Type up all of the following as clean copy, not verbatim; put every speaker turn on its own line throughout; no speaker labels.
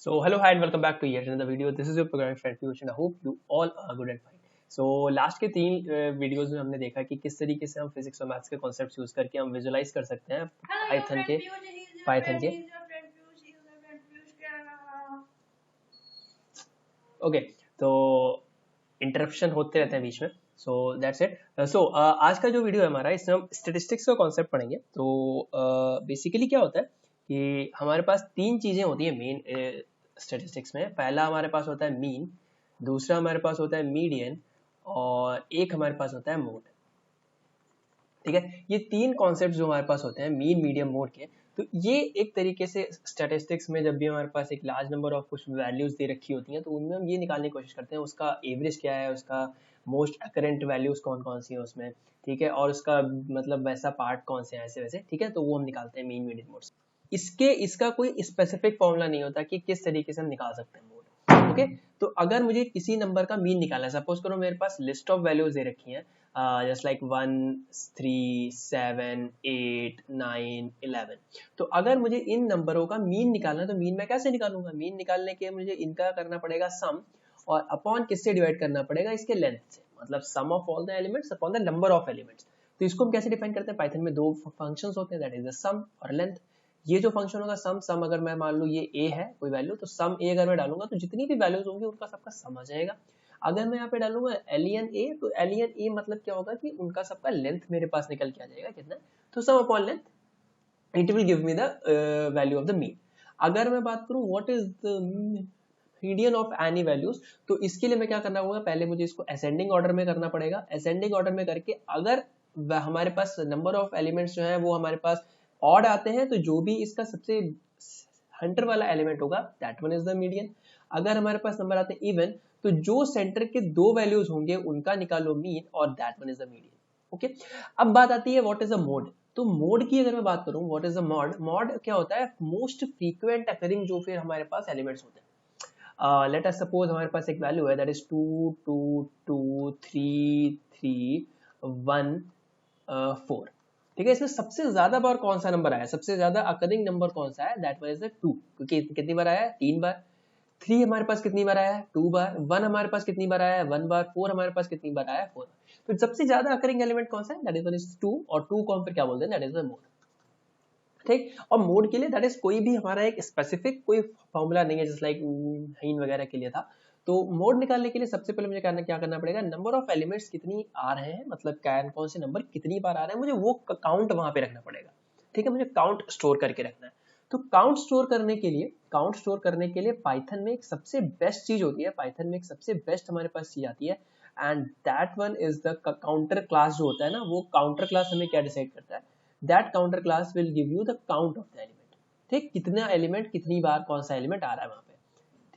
So hello, hi and welcome back to yet another video. This is your programming friend Piyush and I hope you all are good and fine. So last के तीन videos में हमने देखा कि किस तरीके से हम फिजिक्स और मैथ्स के कॉन्सेप्ट्स यूज करके हम विजुलाइज कर सकते हैं पाइथन के ओके तो इंटरप्शन होते रहते हैं बीच में. So that's it. सो आज का जो वीडियो है हमारा, इसमें हम स्टेटिस्टिक्स का कॉन्सेप्ट पढ़ेंगे. तो बेसिकली क्या होता है कि हमारे पास तीन चीजें होती है मेन स्टेटिस्टिक्स में. पहला हमारे पास होता है मीन, दूसरा हमारे पास होता है मीडियन और एक हमारे पास होता है मोड. ठीक है, ये तीन कॉन्सेप्ट जो हमारे पास होते हैं मीन मीडियम मोड के, तो ये एक तरीके से स्टैटिस्टिक्स में जब भी हमारे पास एक लार्ज नंबर ऑफ कुछ वैल्यूज दे रखी होती हैं तो उनमें हम ये निकालने की कोशिश करते हैं उसका एवरेज क्या है, उसका मोस्ट अकरेंट वैल्यूज कौन कौन सी है उसमें. ठीक है, और उसका मतलब वैसा पार्ट कौन से हैं ऐसे वैसे. ठीक है, तो वो हम निकालते हैं मीन मीडियन मोड. इसका कोई स्पेसिफिक फॉर्मूला नहीं होता कि किस तरीके से हम निकाल सकते हैं मोड. ओके, तो अगर मुझे किसी नंबर का मीन निकालना है, सपोज करो मेरे पास लिस्ट ऑफ वैल्यूज दे रखी हैं जस्ट लाइक 1 3 7 8 9 11. तो अगर मुझे इन नंबरों का मीन निकालना है तो मीन मैं कैसे निकालूंगा? मीन निकालने के मुझे इनका करना पड़ेगा सम, और अपॉन किससे डिवाइड करना पड़ेगा? इसके लेंथ से, मतलब sum of all the elements upon the number of elements. तो इसको हम कैसे डिफाइन करते हैं? पाइथन में दो फंक्शंस होते हैं, दैट इज द सम और लेंथ. ये जो फंक्शन होगा सम अगर मैं मान लूं ये a है कोई वैल्यू, तो सम a अगर मैं डालूंगा तो जितनी भी वैल्यूज होंगी उनका सबका सम आ जाएगा. अगर मैं यहाँ पे डालूंगा एलियन a, तो एलियन a मतलब क्या होगा कि उनका सबका लेंथ मेरे पास निकल के आ जाएगा कितना, तो सम upon length it will give me the value of the mean. अगर मैं बात करूं what is the median of any values, तो इसके लिए मैं क्या करना होगा, पहले मुझे इसको असेंडिंग ऑर्डर में करना पड़ेगा. असेंडिंग ऑर्डर में करके अगर हमारे पास नंबर ऑफ एलिमेंट्स जो है वो हमारे पास ऑड आते हैं तो जो भी इसका सबसे सेंटर वाला एलिमेंट होगा that one is the median. अगर हमारे पास नंबर आते हैं इवन, तो जो सेंटर के दो वैल्यूज होंगे उनका निकालो मीन और that one is the median. Okay, अब बात आती है व्हाट इज अ मोड. तो मोड की अगर मैं बात करूं what is a mod, mod क्या होता है? मोस्ट फ्रीक्वेंट अकरिंग जो फिर हमारे पास एलिमेंट्स होते हैं. लेट अस सपोज हमारे पास एक वैल्यू है दैट इज 2 2 2 3 3 1 4. ठीक है, इसमें सबसे ज्यादा बार कौन सा नंबर आया, सबसे ज्यादा अकरिंग नंबर कौन सा है? दैट वाज द 2, क्योंकि कितनी बार आया है? 3 बार. 3 हमारे पास कितनी बार आया है? 2 बार. 1 हमारे पास कितनी बार आया है? 1 बार. 4 हमारे पास कितनी बार आया है? 4 बार. तो सबसे ज्यादा अकरिंग एलिमेंट कौन सा है? दैट इज 2, और 2 को हम फिर क्या बोलते हैं? That is the mode. ठीक, और मोड के लिए दैट इज कोई भी हमारा एक स्पेसिफिक कोई फॉर्मूला नहीं है, जैसे लाइक हीन वगैरह के लिए था. तो मोड निकालने के लिए सबसे पहले मुझे क्या करना पड़ेगा? नंबर ऑफ एलिमेंट्स कितनी आ रहे हैं, मतलब कौन से नंबर कितनी बार आ रहे हैं, मुझे वो काउंट वहां पे रखना पड़ेगा. ठीक है, मुझे काउंट स्टोर करके रखना है. तो काउंट स्टोर करने के लिए पाइथन में एक सबसे बेस्ट चीज होती है, पाइथन में एक सबसे बेस्ट हमारे पास चीज आती है, and that one is the counter class. जो होता है ना, वो काउंटर क्लास हमें क्या डिसाइड करता है? That counter class will give you the count of the element. ठीक, कितना एलिमेंट कितनी बार कौन सा एलिमेंट आ रहा है वहां पे.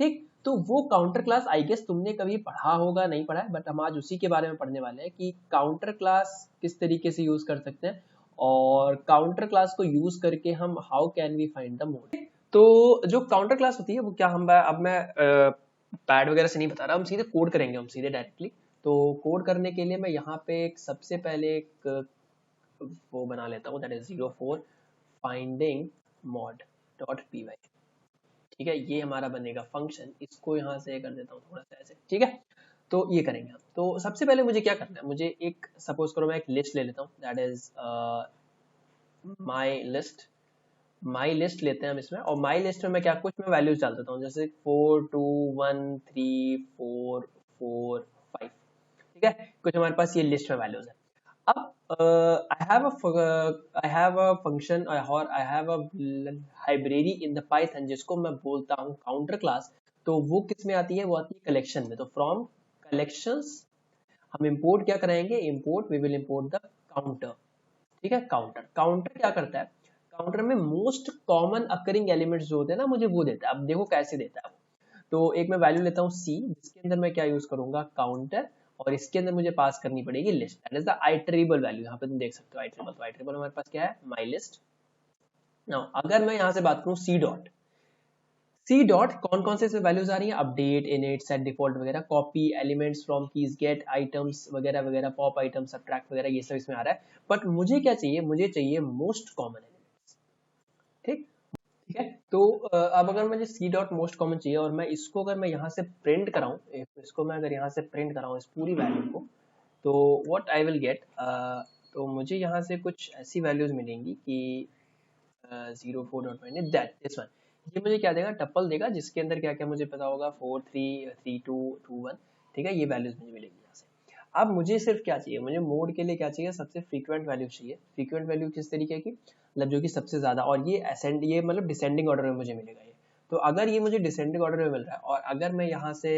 ठीक, तो वो काउंटर क्लास आई गेस तुमने कभी पढ़ा होगा, नहीं पढ़ा है, बट हम आज उसी के बारे में पढ़ने वाले हैं कि काउंटर क्लास किस तरीके से यूज कर सकते हैं, और काउंटर क्लास को यूज करके हम how can we find the mode. तो जो काउंटर क्लास होती है वो क्या, हम अब मैं पैड वगैरह से नहीं बता रहा, हम सीधे कोड करेंगे, हम सीधे डायरेक्टली. तो कोड करने के लिए मैं यहाँ पे एक सबसे पहले एक वो बना लेता हूँ, that is 04 finding mode dot P Y. ठीक है, ये हमारा बनेगा फंक्शन. इसको यहाँ से कर देता हूँ थोड़ा सा ऐसे. ठीक है, तो ये करेंगे हम. तो सबसे पहले मुझे क्या करना है, मुझे एक सपोज करो मैं एक लिस्ट ले लेता हूँ, दैट इज माई लिस्ट लेते हैं हम इसमें. और माई लिस्ट में मैं क्या कुछ मैं वैल्यूज डाल देता हूँ, जैसे 4 2 1 3 4 4 5. ठीक है, कुछ हमारे पास ये लिस्ट में वैल्यूज है. अब I have a function और I have a library in the Python जिसको मैं बोलता हूँ काउंटर क्लास. तो वो किस में आती है? वो आती है कलेक्शन में. तो फ्रॉम कलेक्शंस हम इंपोर्ट क्या कराएंगे? Import we will import the counter. ठीक है, काउंटर क्या करता है? काउंटर में मोस्ट कॉमन अकरिंग एलिमेंट्स जो होते हैं ना, मुझे वो देता है. अब देखो कैसे देता है वो. तो एक मैं वैल्यू लेता हूँ सी, जिसके अंदर मैं क्या यूज करूंगा? काउंटर, और इसके अंदर मुझे पास करनी पड़ेगी list. That is the iterable value. यहाँ पे तुम देख सकते हो आइटरेबल. तो आइटरेबल हमारे पास क्या है? My list. नाउ अगर मैं यहाँ से बात करूँ सी डॉट कौन कौन से वैल्यूज आ रही है? अपडेट, इनिट, सेट, डिफॉल्ट वगैरह. Copy elements from keys, get items वगैरह वगैरह, पॉप आइटम, सबट्रैक्ट वगैरह, ये सब इसमें आ रहा है. बट मुझे क्या चाहिए? मुझे चाहिए मोस्ट कॉमन एलिमेंट्स. ठीक ठीक है। तो अब अगर मुझे सी डॉट मोस्ट कॉमन चाहिए और मैं इसको अगर मैं यहाँ से प्रिंट कराऊँ, इसको मैं अगर यहाँ से प्रिंट कराऊँ इस पूरी वैल्यू को, तो व्हाट आई विल गेट, तो मुझे यहाँ से कुछ ऐसी वैल्यूज मिलेंगी कि 04.9 दैट दिस वन, ये मुझे क्या देगा, टपल देगा जिसके अंदर क्या क्या मुझे पता होगा 4 3 3 2 2 1, ठीक है, ये वैल्यूज मुझे मिलेगी यहाँ से। अब मुझे सिर्फ क्या चाहिए, मुझे मोड के लिए क्या चाहिए, सबसे फ्रीक्वेंट वैल्यू चाहिए। फ्रीक्वेंट वैल्यू किस तरीके की, मतलब जो कि सबसे ज्यादा, और ये असेंड, ये मतलब डिसेंडिंग ऑर्डर में मुझे मिलेगा ये। तो अगर ये मुझे डिसेंडिंग ऑर्डर में मिल रहा है और अगर मैं यहाँ से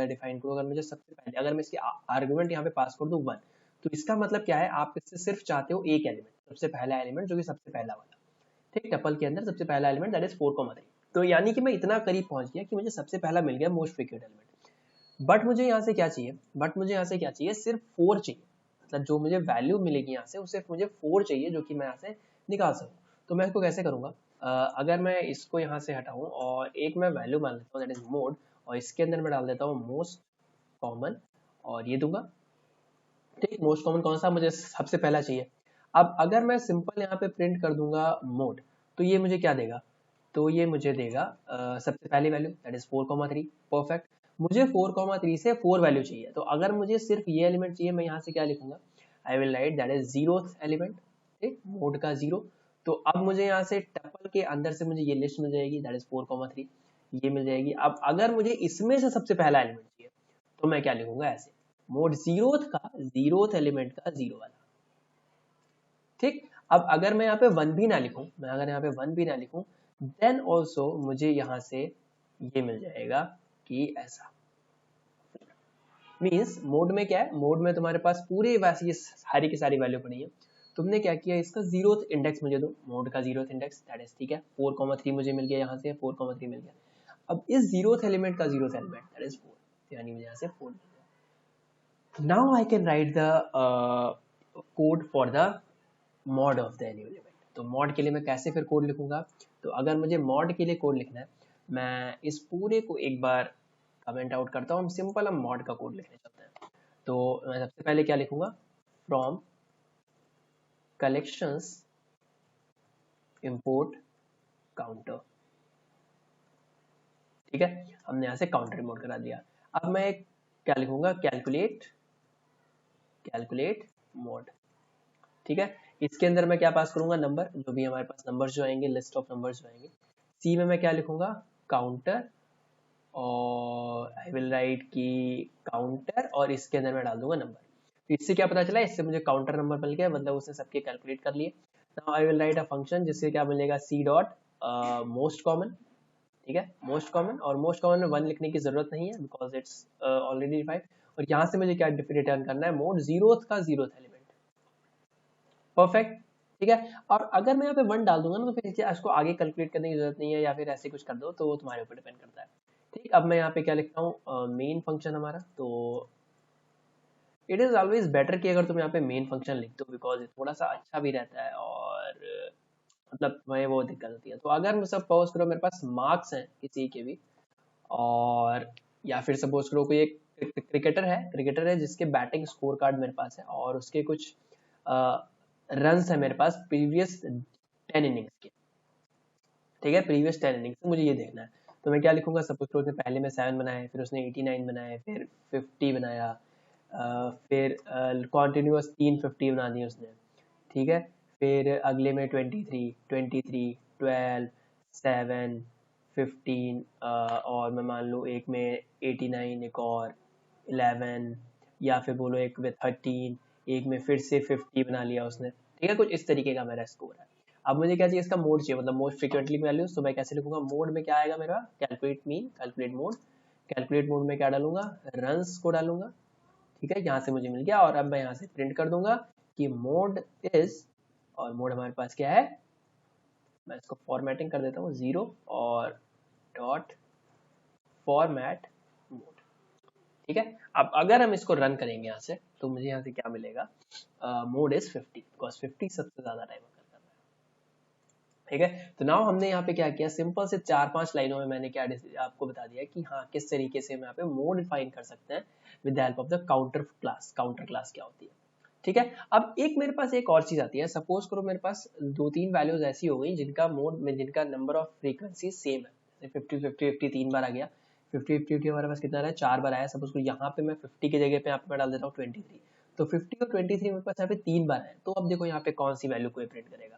डिफाइन करूँ, अगर मुझे सबसे पहले अगर मैं इसकी आर्गुमेंट यहाँ पे पास कर दूँ 1, तो इसका मतलब क्या है, आप इससे सिर्फ चाहते हो एक एलिमेंट, सबसे पहला एलिमेंट जो कि सबसे पहला वाला, ठीक, टपल के अंदर सबसे पहला एलिमेंट दैट इज 4,3। तो यानी कि मैं इतना करीब पहुंच गया कि मुझे सबसे पहला मिल गया मोस्ट फ्रीक्वेंट एलिमेंट। बट मुझे यहाँ से क्या चाहिए, सिर्फ 4 चाहिए, मतलब जो मुझे वैल्यू मिलेगी यहाँ से वो सिर्फ मुझे 4 चाहिए जो कि मैं यहाँ से निकाल सकूँ। तो मैं इसको कैसे करूँगा, अगर मैं इसको यहाँ से हटाऊँ और एक मैं वैल्यू मान लेता हूँ दैट इज मोड, और इसके अंदर मैं डाल देता हूँ मोस्ट कॉमन और ये दूंगा, ठीक, मोस्ट कॉमन कौन सा मुझे सबसे पहला चाहिए। अब अगर मैं सिंपल यहाँ पे प्रिंट कर दूंगा मोड, तो ये मुझे क्या देगा, तो ये मुझे देगा सबसे पहली वैल्यू दैट इज 4,3, परफेक्ट। मुझे 4,3 से 4 वैल्यू चाहिए, तो अगर मुझे सिर्फ ये एलिमेंट चाहिए, मैं यहाँ से क्या लिखूंगा, I will write that is 0th element, ठीक, मोड का 0। तो अब मुझे यहाँ से टपल के अंदर से मुझे ये लिस्ट मिल जाएगी दैट इज 4,3, ये मिल जाएगी। अब अगर मुझे इसमें से सबसे पहला एलिमेंट चाहिए, तो मैं क्या लिखूंगा ऐसे, मोड 0th एलिमेंट का 0 वाला, ठीक। अब अगर मैं यहाँ पे 1 भी ना लिखूं, मैं अगर यहाँ पे 1 भी ना लिखूं, देन ऑल्सो मुझे यहाँ से ये मिल जाएगा कि ऐसा, मीन्स मोड में क्या है, मोड में तुम्हारे पास पूरे वैसे ये सारी की सारी वैल्यू पड़ी है, तुमने क्या किया, इसका 0th इंडेक्स मुझे दो, मोड का 0th इंडेक्स दैट इज, ठीक है, 4,3 मुझे मिल गया, यहाँ से 4,3 मिल गया। अब इस 0th एलिमेंट का 0th एलिमेंट दैट इज 4, यानी मुझे यहाँ से 4 मिल गया। Now I can write the code for the mod of the any element. तो मॉड के लिए मैं कैसे फिर कोड लिखूंगा, तो अगर मुझे मॉड के लिए कोड लिखना है, मैं इस पूरे को एक बार कमेंट आउट करता हूँ, हम सिंपल हम मॉड का कोड लिखने चलते हैं। तो मैं सबसे पहले क्या लिखूंगा, फ्रॉम कलेक्शंस इंपोर्ट काउंटर, ठीक है, हमने यहाँ से काउंटर इंपोर्ट करा दिया। अब मैं क्या लिखूंगा, कैलकुलेट मोड, ठीक है। इसके अंदर मैं क्या पास करूंगा, नंबर, जो भी हमारे पास नंबर्स जो आएंगे, लिस्ट ऑफ नंबर्स जो आएंगे। सी में मैं क्या लिखूंगा, काउंटर, और आई विल राइट की काउंटर, और इसके अंदर मैं डाल दूंगा नंबर। तो इससे क्या पता चला, इससे मुझे काउंटर नंबर मिल गया, मतलब उसने सबके कैलकुलेट कर लिए। Now I will write a function जिससे क्या मिलेगा, सी डॉट मोस्ट कॉमन, ठीक है, मोस्ट कॉमन, और मोस्ट कॉमन में 1 लिखने की जरूरत नहीं है बिकॉज इट्स ऑलरेडी डिफाइंड। और यहाँ से मुझे क्या रिटर्न करना है, मोड 0th का 0th एलिमेंट, परफेक्ट, ठीक है। और अगर मैं यहाँ पे 1 डाल दूंगा ना, तो फिर इसको आगे कैलकुलेट करने की जरूरत नहीं है, या फिर ऐसे कुछ कर दो, तो वो तुम्हारे ऊपर डिपेंड करता है, ठीक। अब मैं यहाँ पे क्या लिखता हूँ, मेन फंक्शन हमारा, तो इट इज ऑलवेज बेटर कि अगर तुम यहाँ पे मेन फंक्शन लिख दो, बिकॉज थोड़ा सा अच्छा भी रहता है, और मतलब तुम्हें वो दिक्कत होती है। तो अगर सपोज करो मेरे पास मार्क्स हैं किसी के भी, और या फिर सपोज करो कोई एक क्रिकेटर है जिसके बैटिंग स्कोर कार्ड मेरे पास है, और उसके कुछ रन्स है मेरे पास प्रीवियस 10 इनिंग्स के, ठीक है, प्रीवियस 10 इनिंग्स, मुझे ये देखना है। तो मैं क्या लिखूंगा, सपोज करो उसने पहले में 7 बनाए, फिर उसने 89 बनाए, फिर 50 बनाया, फिर कॉन्टिन्यूस 350 बना दिए उसने, ठीक है। फिर अगले में 23, 12, 7, 15, और मैं मान लूँ एक में 89, एक और 11, या फिर बोलो एक में 13, एक में फिर से 50 बना लिया उसने, ठीक है, कुछ इस तरीके का मेरा स्कोर है। अब मुझे क्या चाहिए, इसका मोड चाहिए, मतलब मोस्ट फ्रीक्वेंटली वैल्यूज। तो मैं कैसे लिखूंगा, मोड में क्या आएगा मेरा, कैलकुलेट मीन, कैलकुलेट मोड में क्या डालूंगा, रन्स को डालूंगा, ठीक है, यहाँ से मुझे मिल गया। और अब मैं यहाँ से प्रिंट कर दूंगा कि मोड इज, और मोड हमारे पास क्या है, मैं इसको फॉर्मेटिंग कर देता हूँ 0 और डॉट फॉर्मेट मोड, ठीक है। अब अगर हम इसको रन करेंगे यहाँ से, तो मुझे यहाँ से क्या मिलेगा, मोड इज 50, बिकॉज 50 सबसे ज्यादा टाइम कर रहा है, ठीक है। तो नाउ हमने यहाँ पे क्या किया, सिंपल से 4-5 लाइनों में मैंने क्या आपको बता दिया कि हाँ किस तरीके से हम यहाँ पे मोड डिफाइन कर सकते हैं with the help of the counter class क्या होती है। ठीक है। अब एक मेरे पास एक और चीज आती है, सपोज करो मेरे पास 2-3 वैल्यूज ऐसी हो गई जिनका मोड में जिनका नंबर ऑफ फ्रीक्वेंसी सेम है, 50-50-50 3 बार आ गया, 50-50 हमारे पास कितना रहा, 4 बार आया। सपोज करो यहाँ पे मैं 50 की जगह पे यहाँ पे मैं डाल देता हूँ 23, तो 50 और 23 मेरे पास यहाँ पे 3 बार है। तो अब देखो यहाँ पे कौन सी वैल्यू को प्रिंट करेगा,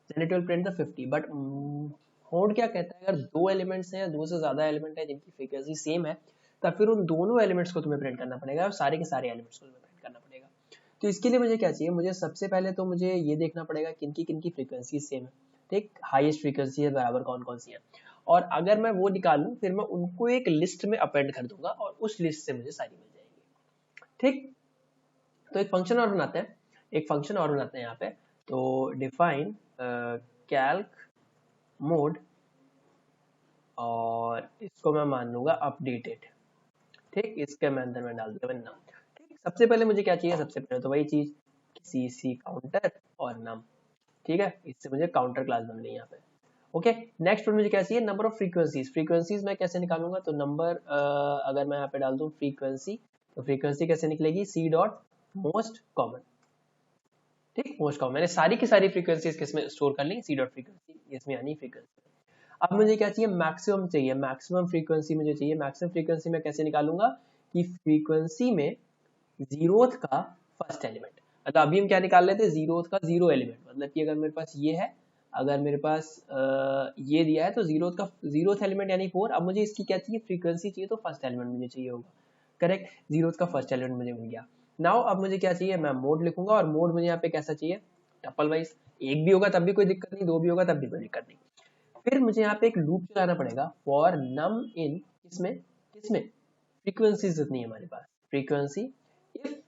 then it will print the 50। But mode क्या कहता है, अगर दो एलिमेंट्स हैं, दो से ज्यादा एलिमेंट है जिनकी फ्रीक्वेंसी सेम है, तब फिर उन दोनों एलिमेंट्स को तुम्हें प्रिंट करना पड़ेगा और सारे के सारे एलिमेंट्स को तुम्हें प्रिंट करना पड़ेगा। तो इसके लिए मुझे क्या चाहिए, मुझे सबसे पहले तो मुझे ये देखना पड़ेगा किनकी किनकी फ्रीक्वेंसी सेम है, ठीक, हाईएस्ट फ्रीक्वेंसी है बराबर कौन कौन सी है। और अगर मैं वो निकालूं फिर मैं उनको एक लिस्ट में अपेंड कर दूंगा और उस लिस्ट से मुझे सारी मिल जाएगी, ठीक। तो एक फंक्शन और बनाते हैं, यहाँ पे। तो डिफाइन कैल्क मोड और इसको मैं मान लूंगा अपडेटेड, ठीक। इसके मैं अंदर में डाल दूंगा नाम, ठीक। सबसे पहले मुझे क्या चाहिए, सबसे पहले तो वही चीज cc काउंटर और नम, ठीक है। इससे मुझे काउंटर क्लास बन गई यहाँ पे, ओके। नेक्स्ट पर मुझे क्या चाहिए, नंबर ऑफ फ्रीक्वेंसीज मैं कैसे निकालूंगा, तो नंबर अगर मैं यहाँ पे डाल दूं फ्रीक्वेंसी, तो फ्रीक्वेंसी कैसे निकलेगी, सी डॉट मोस्ट कॉमन, ठीक, मोस्ट कॉमन। मैंने सारी की सारी फ्रीक्वेंसीज किसमें स्टोर कर ली, सी डॉट फ्रीक्वेंसी, इसमें यानी फ्रीक्वेंसी। अब मुझे क्या चाहिए, मैक्सिमम चाहिए, मैक्सिमम फ्रीक्वेंसी मुझे चाहिए। मैक्सिमम फ्रीक्वेंसी मैं कैसे निकालूंगा कि फ्रीक्वेंसी में जीरोथ का फर्स्ट एलिमेंट, मतलब अभी हम क्या निकाल लेते हैं, जीरोथ का जीरो एलिमेंट, मतलब कि अगर मेरे पास ये है, अगर मेरे पास ये दिया है तो जीरोथ का जीरोथ एलिमेंट यानी 4। अब मुझे इसकी क्या चाहिए, फ्रीक्वेंसी चाहिए, तो फर्स्ट एलिमेंट मुझे चाहिए होगा, करेक्ट। जीरोथ का फर्स्ट एलिमेंट मुझे मिल गया। नाउ अब मुझे क्या चाहिए, मैं मोड लिखूंगा और मोड मुझे यहाँ पे कैसा चाहिए, टपल वाइज, एक भी होगा तब भी कोई दिक्कत नहीं, दो भी होगा तब भी कोई दिक्कत नहीं। फिर मुझे यहाँ पे एक लूप चलाना पड़ेगा फॉर नम इन किसमें किसमें फ्रीक्वेंसी जितनी है हमारे पास, फ्रीक्वेंसी इफ,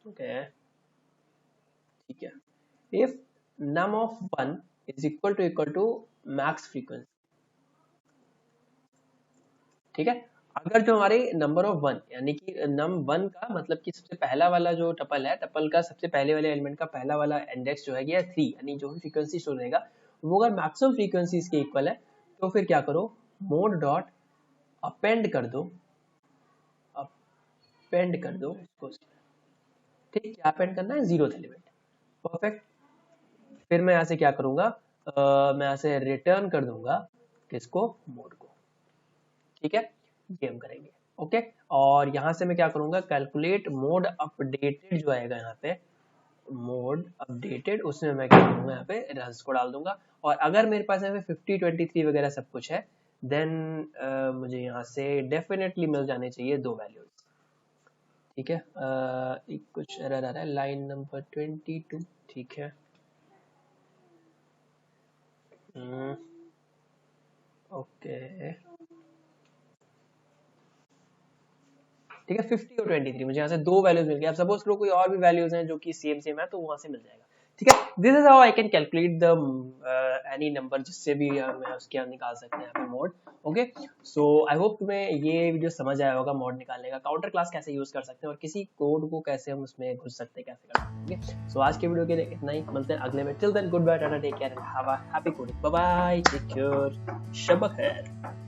ओके, ठीक है, if num of 1 is equal to max frequency, ठीक है। अगर जो हमारे नंबर ऑफ 1 यानी कि नम 1 का मतलब कि सबसे पहला वाला जो टपल है, टपल का सबसे पहले वाले एलिमेंट का पहला वाला इंडेक्स जो है ये 3, यानी जो भी फ्रीक्वेंसी स्टोर रहेगा वो अगर मैक्सिमम फ्रीक्वेंसी इसके इक्वल है, तो फिर क्या करो, मोड डॉट अपेंड कर दो इसको, ठीक, क्या अपेंड करना है, जीरोथ एलिमेंट, परफेक्ट। फिर मैं यहाँ से क्या करूंगा, मैं यहाँ से रिटर्न कर दूंगा किसको, मोड को, ठीक है, ये हम करेंगे, ओके। और यहाँ से मैं क्या करूंगा, कैलकुलेट मोड अपडेटेड जो आएगा यहाँ पे, मोड अपडेटेड, उसमें मैं क्या करूंगा, यहाँ पे रन्स को डाल दूंगा। और अगर मेरे पास यहाँ पे 50, 23 वगैरह सब कुछ है, देन मुझे यहाँ से डेफिनेटली मिल जाने चाहिए 2 वैल्यूज, ठीक है। एक कुछ एरर आ रहा है, लाइन नंबर 22, ठीक है, ओके, ठीक है। 50 और 23 मुझे यहाँ से 2 वैल्यूज मिल गए। अब सपोज करो कोई और भी वैल्यूज हैं जो कि सेम है, तो वहां से मिल जाएगा, ठीक है। This is how I can calculate the any number, जिससे भी मैं उसके निकाल सकते हैं यहाँ पे mode, okay. So I hope तुम्हें ये वीडियो समझ आया होगा, मोड निकालने का, काउंटर क्लास कैसे यूज कर सकते हैं और किसी कोड को कैसे हम उसमें घुस सकते हैं, कैसे कर सकते हैं। सो आज के वीडियो के लिए इतना ही, मिलते हैं अगले में। Till then good bye, tata, take care and have a happy coding, bye bye, take care, शब खैर।